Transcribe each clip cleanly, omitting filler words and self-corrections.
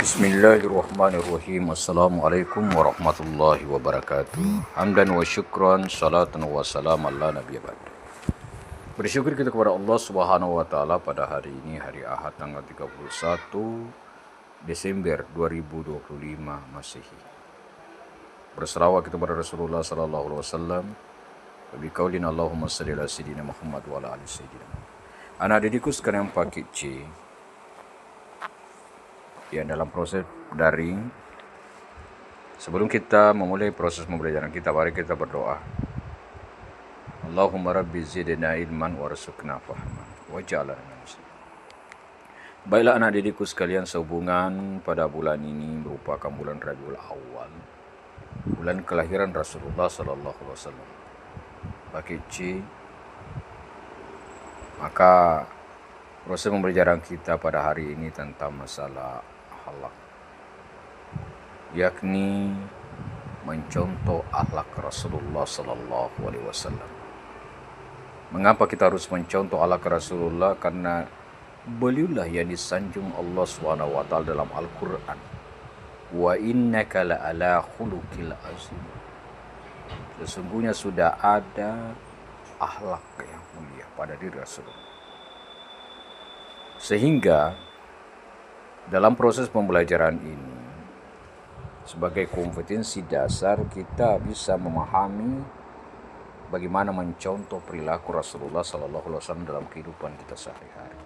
Bismillahirrahmanirrahim. Assalamualaikum warahmatullahi wabarakatuh. Hamdan wa syukran, salatan wa salam ala nabiy ba'd. Bersyukur kita kepada Allah Subhanahu wa taala pada hari ini, hari Ahad tanggal 31 Desember 2025 Masehi. Berselawat kita kepada Rasulullah sallallahu alaihi wasallam. Bi qaulina Allahumma shalli ala sayyidina Muhammad wa ala ali sayyidina. Anak didikku sekalian pakai C. Ya, dalam proses daring, sebelum kita memulai proses pembelajaran kita, mari kita berdoa. Allahumma rabbi zidna ilman warzuqna fahman waj'alna muslimin. Baiklah anak didikku sekalian, sehubungan pada bulan ini merupakan bulan Rabiul Awal, bulan kelahiran Rasulullah sallallahu alaihi wasallam. Pakai C, maka proses pembelajaran kita pada hari ini tentang masalah akhlak, yakni mencontoh akhlak Rasulullah sallallahu alaihi wasallam. Mengapa kita harus mencontoh akhlak Rasulullah? Karena beliaulah yang disanjung Allah Subhanahu wa taala dalam Al-Qur'an. Wa innaka la'ala khuluqil azim. Sesungguhnya sudah ada akhlak yang mulia pada diri Rasulullah. Sehingga dalam proses pembelajaran ini, sebagai kompetensi dasar, kita bisa memahami bagaimana mencontoh perilaku Rasulullah SAW dalam kehidupan kita sehari-hari.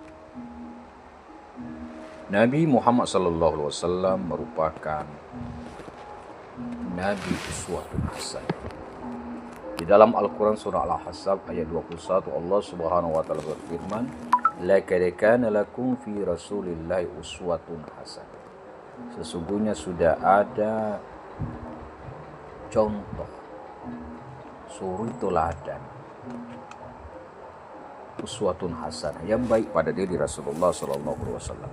Nabi Muhammad SAW merupakan Nabi uswatun hasanah. Di dalam Al-Quran surah Al-Ahzab ayat 21, Allah Subhanahu wa taala berfirman, laqad kana lakum fi rasulillahi uswatun hasanah. Sesungguhnya sudah ada contoh, suri teladan, uswatun hasanah yang baik pada diri Rasulullah sallallahu alaihi wasallam.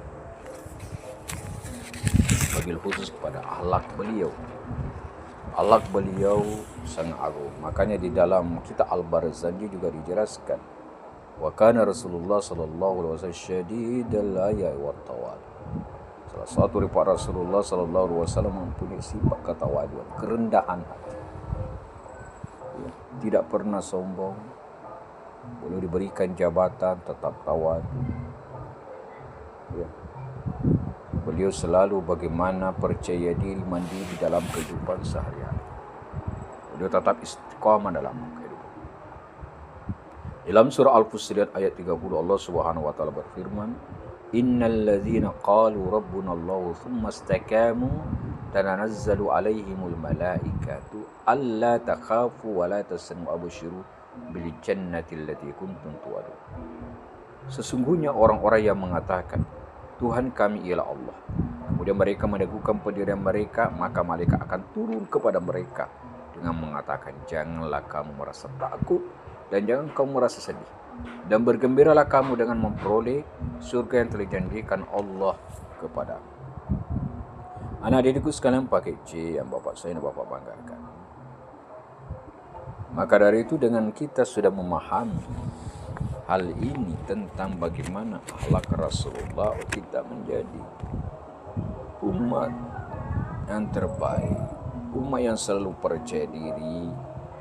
Wabil khusus kepada akhlak beliau. Akhlak beliau sangat agung. Makanya di dalam kitab Al-Barzanji juga dijelaskan, wa kana Rasulullah sallallahu alaihi wasallam syadidal aya'i wat tawad. Salah satu daripada Rasulullah sallallahu alaihi wasallam mempunyai sifat ketawaduan, kerendahan hati. Ya, tidak pernah sombong. Beliau diberikan jabatan tetap tawadu. Ya. Beliau selalu bagaimana percaya diri, mandiri dalam kehidupan sehari-hari. Beliau tetap istiqamah dalam kehidupan. Dalam surah Al-Fussilat ayat 30, Allah Subhanahu wa taala berfirman, innal ladzina qalu rabbuna Allah tsumma istaqamu tananazzalu alaihimul malaikatu alla takhafu wa la tahzanu wabshiru bil jannati allati kuntum tu'adun. Sesungguhnya orang-orang yang mengatakan Tuhan kami ialah Allah, kemudian mereka meneguhkan pendirian mereka, maka malaikat akan turun kepada mereka dengan mengatakan, janganlah kamu merasa takut dan jangan kamu merasa sedih, dan bergembiralah kamu dengan memperoleh surga yang telah dijanjikan Allah kepadamu. Anak didikku sekalian pakai C yang bapak saya dan bapak banggakan. Maka dari itu, dengan kita sudah memahami hal ini tentang bagaimana akhlak Rasulullah, kita menjadi umat yang terbaik, umat yang selalu percaya diri.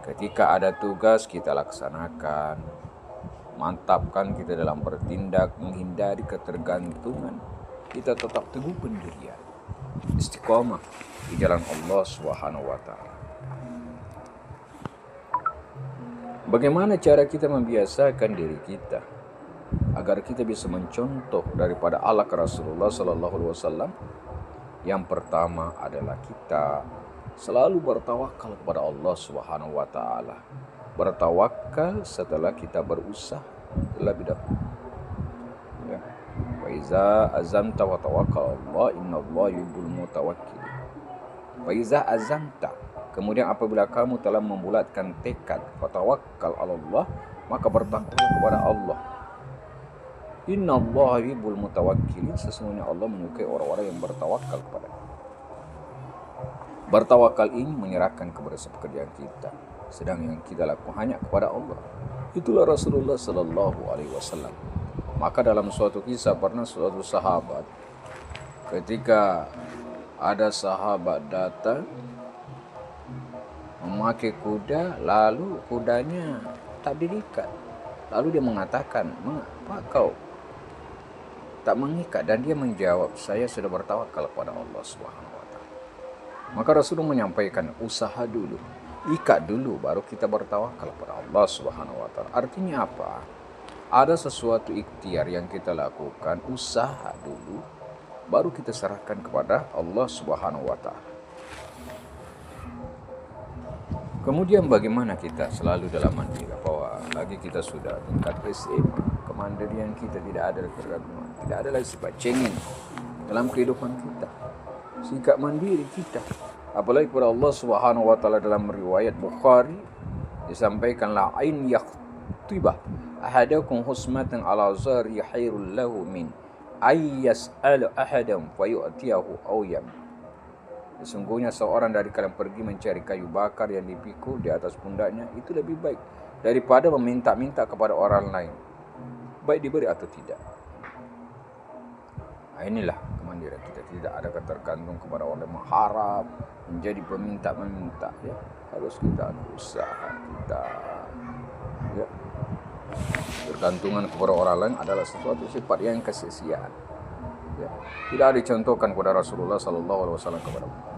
Ketika ada tugas kita laksanakan, mantapkan kita dalam bertindak, menghindari ketergantungan, kita tetap teguh pendirian, istiqomah di jalan Allah Subhanahu wa taala. Bagaimana cara kita membiasakan diri kita agar kita bisa mencontoh daripada akhlak Rasulullah sallallahu alaihi wasallam? Yang pertama adalah kita selalu bertawakal kepada Allah Subhanahu wa taala. Bertawakal setelah kita berusaha terlebih dahulu. Ya. Wa iza azamta wa tawakkal Allah innallaha yuhibbul mutawakkilin. Wa iza azamta, kemudian apabila kamu telah membulatkan tekad, fatawakkal Allah, maka bertakwa kepada Allah. Innallaha yuhibbul mutawakkilin, sesungguhnya Allah menyukai orang-orang yang bertawakal kepada Allah. Bertawakal ini menyerahkan kepada pekerjaan kita, sedang yang kita lakukan hanya kepada Allah. Itulah Rasulullah sallallahu alaihi wasallam. Maka dalam suatu kisah, pernah suatu sahabat ketika ada sahabat datang memakai kuda, lalu kudanya tak diikat. Lalu dia mengatakan, mengapa kau tak mengikat? Dan dia menjawab, saya sudah bertawakal kepada Allah Subhanahu wa Ta'ala. Maka Rasulullah menyampaikan, usaha dulu, ikat dulu, baru kita bertawakal kepada Allah Subhanahu wa Ta'ala. Artinya apa? Ada sesuatu ikhtiar yang kita lakukan, usaha dulu, baru kita serahkan kepada Allah Subhanahu wa Ta'ala. Kemudian bagaimana kita selalu dalam mandiri, bahwa lagi kita sudah tingkat SMA, kemandirian kita tidak ada tergantung, tidak ada lagi sifat cengeng dalam kehidupan kita, sikap mandiri kita, apalagi kepada Allah Subhanahu wa Ta'ala. Dalam riwayat Bukhari disampaikan, la ain yaktibah ahadakum husmatan ala zari khairul lahu min ayyas'al ahadan fayu'tiyahu aw yam. Sesungguhnya seorang dari kalian pergi mencari kayu bakar yang dipikul di atas pundaknya, itu lebih baik daripada meminta-minta kepada orang lain, baik diberi atau tidak. Nah, inilah kemandirian kita, tidak ada ketergantung kepada orang yang mengharap menjadi peminta-meminta, ya. Harus kita usaha kita, ya. Bergantungan kepada orang lain adalah sesuatu sifat yang kesia-siaan, ya. Tidak dicontohkan kepada Rasulullah sallallahu alaihi wasallam kepada kita.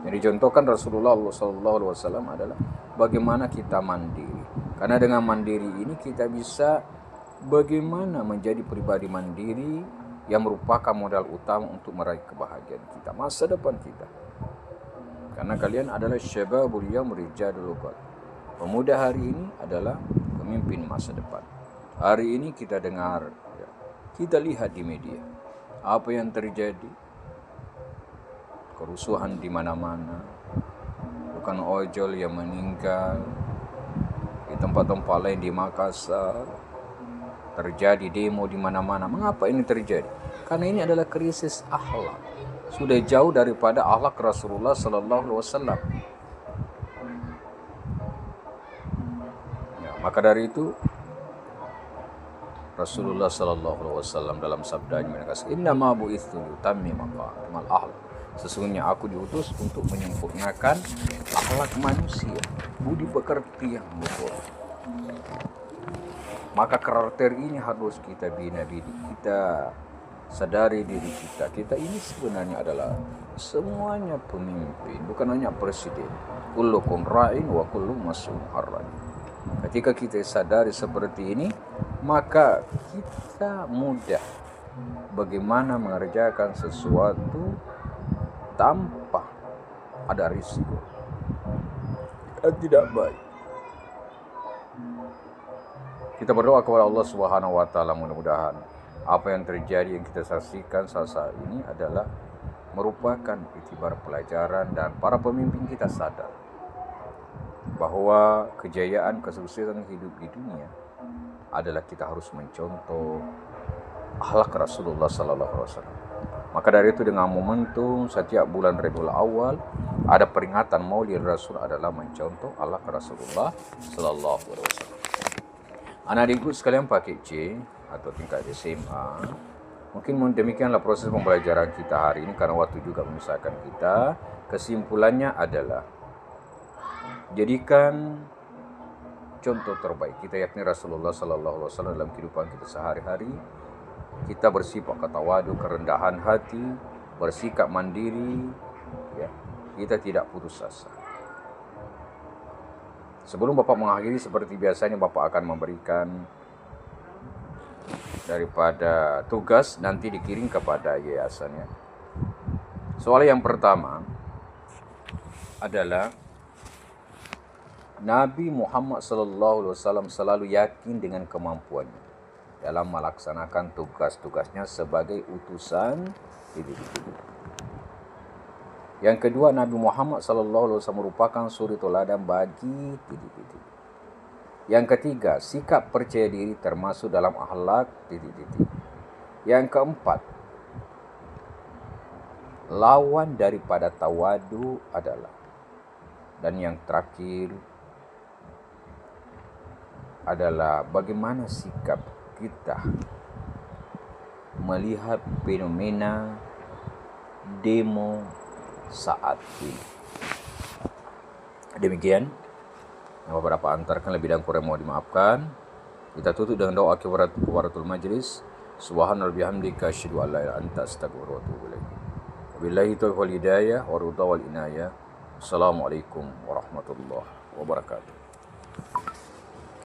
Yang dicontohkan Rasulullah sallallahu alaihi wasallam adalah bagaimana kita mandiri. Karena dengan mandiri ini kita bisa bagaimana menjadi pribadi mandiri yang merupakan modal utama untuk meraih kebahagiaan kita, masa depan kita. Karena kalian adalah syababul yaum rijadul ghad. Pemuda hari ini adalah pemimpin masa depan. Hari ini kita dengar, ya, kita lihat di media apa yang terjadi, kerusuhan di mana-mana, bukan ojol yang meninggal di tempat-tempat lain, di Makassar terjadi demo di mana-mana. Mengapa ini terjadi? Karena ini adalah krisis akhlak, sudah jauh daripada akhlak Rasulullah sallallahu alaihi wasallam. Ya, maka dari itu Rasulullah sallallahu alaihi wasallam dalam sabdanya mengatakan, inna ma bu'itsu litammima maqamal akhlak. Sesungguhnya aku diutus untuk menyempurnakan akhlak manusia, budi pekerti yang luhur. Maka karakter ini harus kita bina diri kita, sadari diri kita. Kita ini sebenarnya adalah semuanya pemimpin, bukan hanya presiden. Kullukum ra'in wa kullukum mas'ulun an ra'iyah. Ketika kita sadari seperti ini, maka kita mudah bagaimana mengerjakan sesuatu tanpa ada risiko dan tidak baik. Kita berdoa kepada Allah Subhanahu wa Ta'ala, mudah-mudahan apa yang terjadi, yang kita saksikan saat ini adalah merupakan iktibar pelajaran, dan para pemimpin kita sadar bahwa kejayaan, kesuksesan hidup di dunia adalah kita harus mencontoh akhlak Rasulullah sallallahu alaihi wasallam. Maka dari itu dengan momentum setiap bulan Rabiul Awal ada peringatan Maulid Rasul adalah mencontoh akhlak Rasulullah sallallahu alaihi wasallam. Anak-adikku sekalian pakai C atau tingkat SMA, mungkin demikianlah proses pembelajaran kita hari ini karena waktu juga memisahkan kita. Kesimpulannya adalah jadikan contoh terbaik kita, yakni Rasulullah sallallahu alaihi wasallam dalam kehidupan kita sehari-hari. Kita bersifat tawadu, kerendahan hati, bersikap mandiri, ya. Kita tidak putus asa. Sebelum Bapak mengakhiri, seperti biasanya Bapak akan memberikan daripada tugas nanti dikirim kepada yayasannya. Soal yang pertama adalah Nabi Muhammad SAW selalu yakin dengan kemampuannya dalam melaksanakan tugas-tugasnya sebagai utusan. Yang kedua, Nabi Muhammad SAW merupakan suri teladan bagi. Yang ketiga, sikap percaya diri termasuk dalam akhlak. Yang keempat, lawan daripada tawadu adalah. Dan yang terakhir adalah bagaimana sikap kita melihat fenomena demo saat ini. Demikian yang beberapa antarkan, lebih dan kurang mau dimaafkan. Kita tutup dengan doa kifaratul majlis. Subhanallah bihamdika asyhadu an la ilaha illa anta astaghfiruka wa atubu ilaik. Wabillahi taufiq wal hidayah wa ridha wal inayah. Assalamualaikum warahmatullahi wabarakatuh.